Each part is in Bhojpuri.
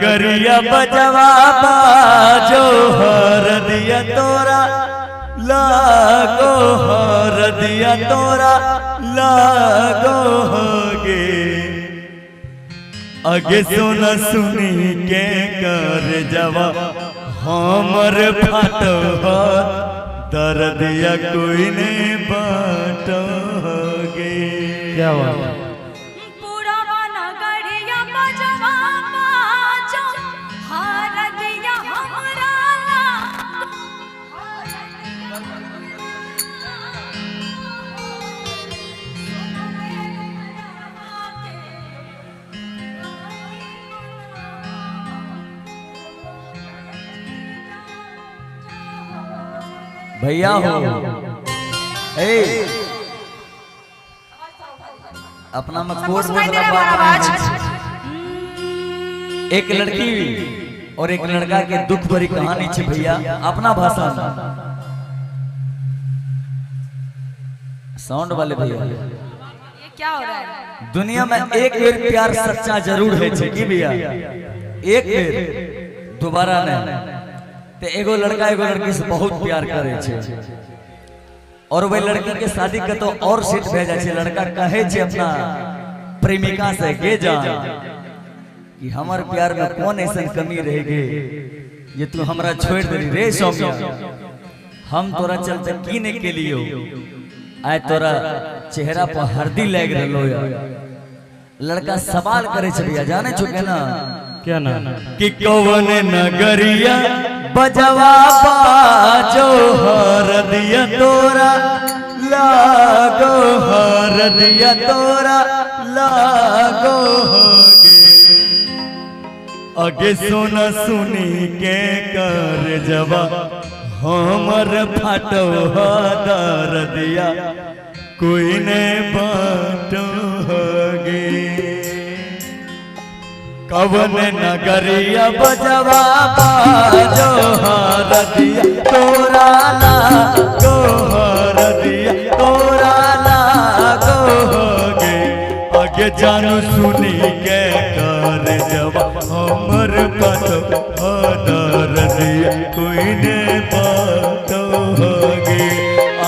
गरिया बजवा बाजो हर दिया तोरा लागो हर दिया तोरा लागो गे आगे सुना सुनी के कर जवा हमर फाटो दर्दिया कोई नहीं बाटोगे। क्या बात भैया हो अपना मकोट एक लड़की और एक लड़का के दुख भरी कहानी छे भैया अपना भाषा साउंड वाले भैया। ये क्या हो रहा है? दुनिया में एक बेर प्यार सच्चा जरूर है छे की भैया, एक बेर दोबारा नहीं। ते एगो लड़का एगो लड़की से बहुत प्यार करे छे और वह लड़की के शादी के तो और सीट भेजा छे। लड़का कहे छे अपना प्रेमिका से के जा कि हमार प्यार में कौन ऐसा कमी रह गई ये तू हमरा छोड़ दे रे सौम्या, हम तोरा चलते कीने के लिए आए तोरा चेहरा पर हरदी लग रहो यार। लड़का सवाल करे छे भैया जाने चुके ना क्या ना कि कौन नगरिया बजवा बाजो हर दिया तोरा लागो हर दिया तोरा लागो गे आगे सोना सुनी के कर जवा हमर फाटो दर दिया कोई ने बाटो गे। कवन नगरिया बजवा बाजो हर दिया तोरा लागो हर दिया तोरा लागो गे आगे जानू सुनी के कर जवा हमर पाटो दर दिया कोई ने बाटो गे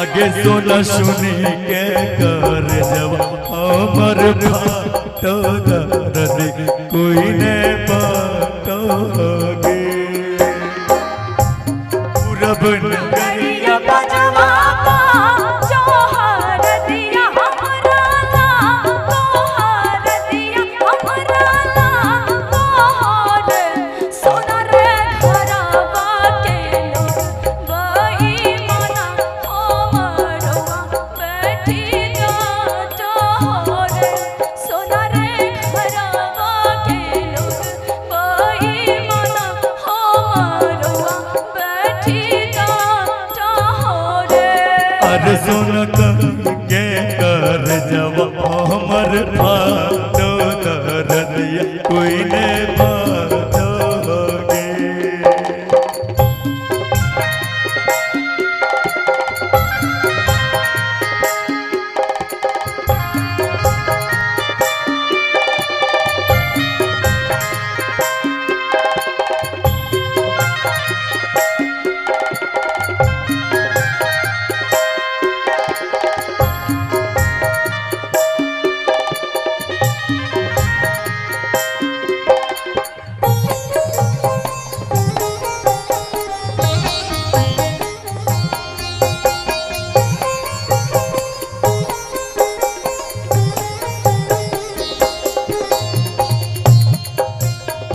आगे सोना सुनी के कर जवा हमर पाटो दर दिया कोई ने बाटोगे। पूरब नगरिया बजवा बाजो हर दिया हमरा लागो हर दिया हमरा लागो रे सोना रे घरवा के लोग बई मना हमरवा बैठी जातो रे सोना रे घरवा के लोग बई मना हमरवा बैठी जातो रे। अरे सुन के कर जवा हमर फाटो दर दिया कोई ने बाटोगे।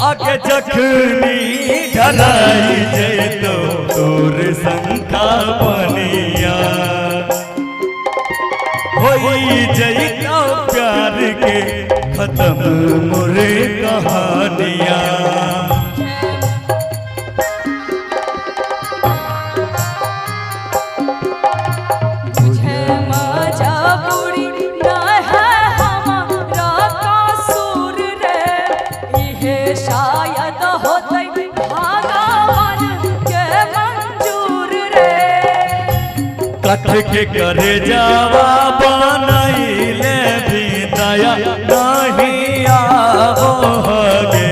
आगे जखनी ढलाई जे तो तोर संखा बनिया होई जइता प्यार के खत्म मोरे कहानिया। मुझे मजबूरी न है हमारा कसूर रे इहे शायद होतै भगवान के मंजूर रे। कथ के करे जावा बनैले भी दया नहीं आवो गे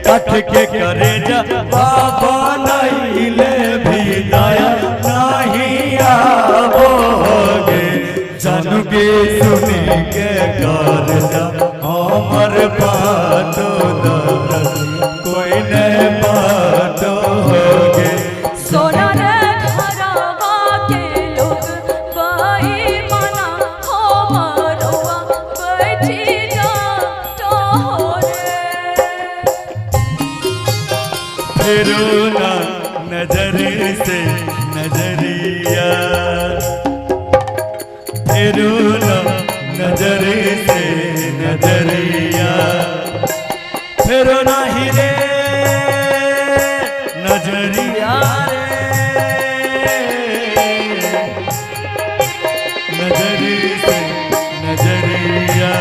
कथ कठ के करे जा बाबा नहीं ले भी दया नहीं आवोगे जानू के सुनी के कर जा हमर बातो दर्द कोई नहीं बातोगे सोना रे घरवा के लोग बेईमाना हमरवा बैठी डांटो रे फेरो ना नजर से नजरिया फेरो ना नजर से नजरिया फेरो ना ही रे नजरिया रे नजर से नजरिया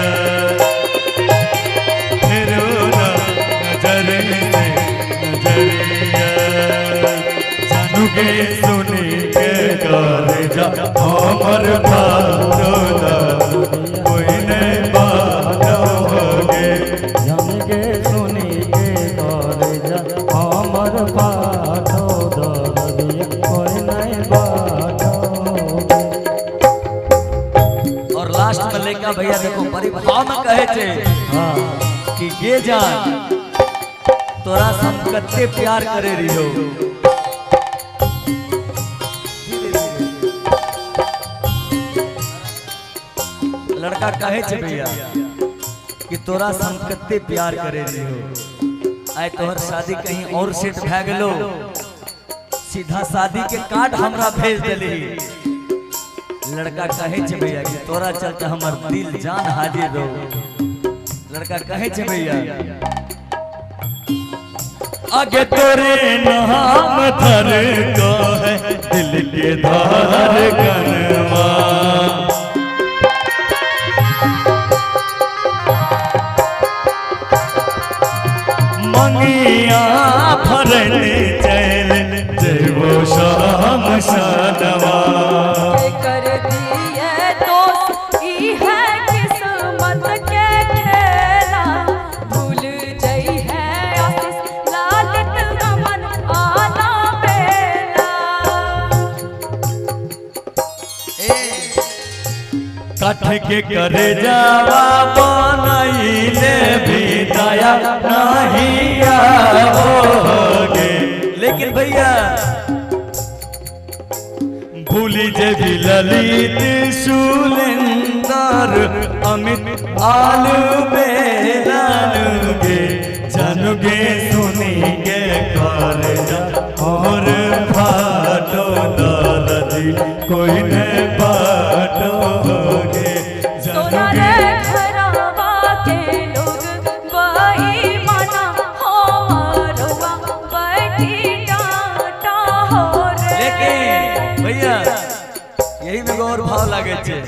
फेरो ना नजर से नजरिया जानू के सुनी के कर जा हमर बातो कोई नहीं बातोगे जान के सुनी के कर जा हमर बातो दर्दिया कोई नहीं बातोगे। और लास्ट में लेका भैया देखो परिभाव में कहे थे हाँ कि ये जान तोरा से हम कत्ते प्यार करे रहियो लड़का कहे छे भैया कि तोरा से हम कत्ते प्यार करे रहियो आय तोहर शादी कहीं और सेट भै गेलो सीधा शादी के कार्ड हमरा भेज देली लड़का कहे छे भैया कि तोरा चलते हमर दिल जान हाजिर रहो लड़का कहे छे भैया आगे तोरे नाम धर को है दिल के धार गनवा मंगिया भरने चल जेबो शाम शानवा कर दिए दोस्त ई है किस्मत के खेला भूल जई है आशीष लालित गमन आला बेला कठ के करे जावा बनैले भी दया नहीं आओगे लेकिन भैया भूली जे भी ललित सुलेंदर अमित आलू बेलानुगे जानोगे सुनी के कर जा और फाटो दर्दी कोई नहीं बाटोगे सोना रे घरवा के लोग बेईमाना हमरवा बैठी डांटो रे लेकिन भैया यही में गौर भाव लागे छे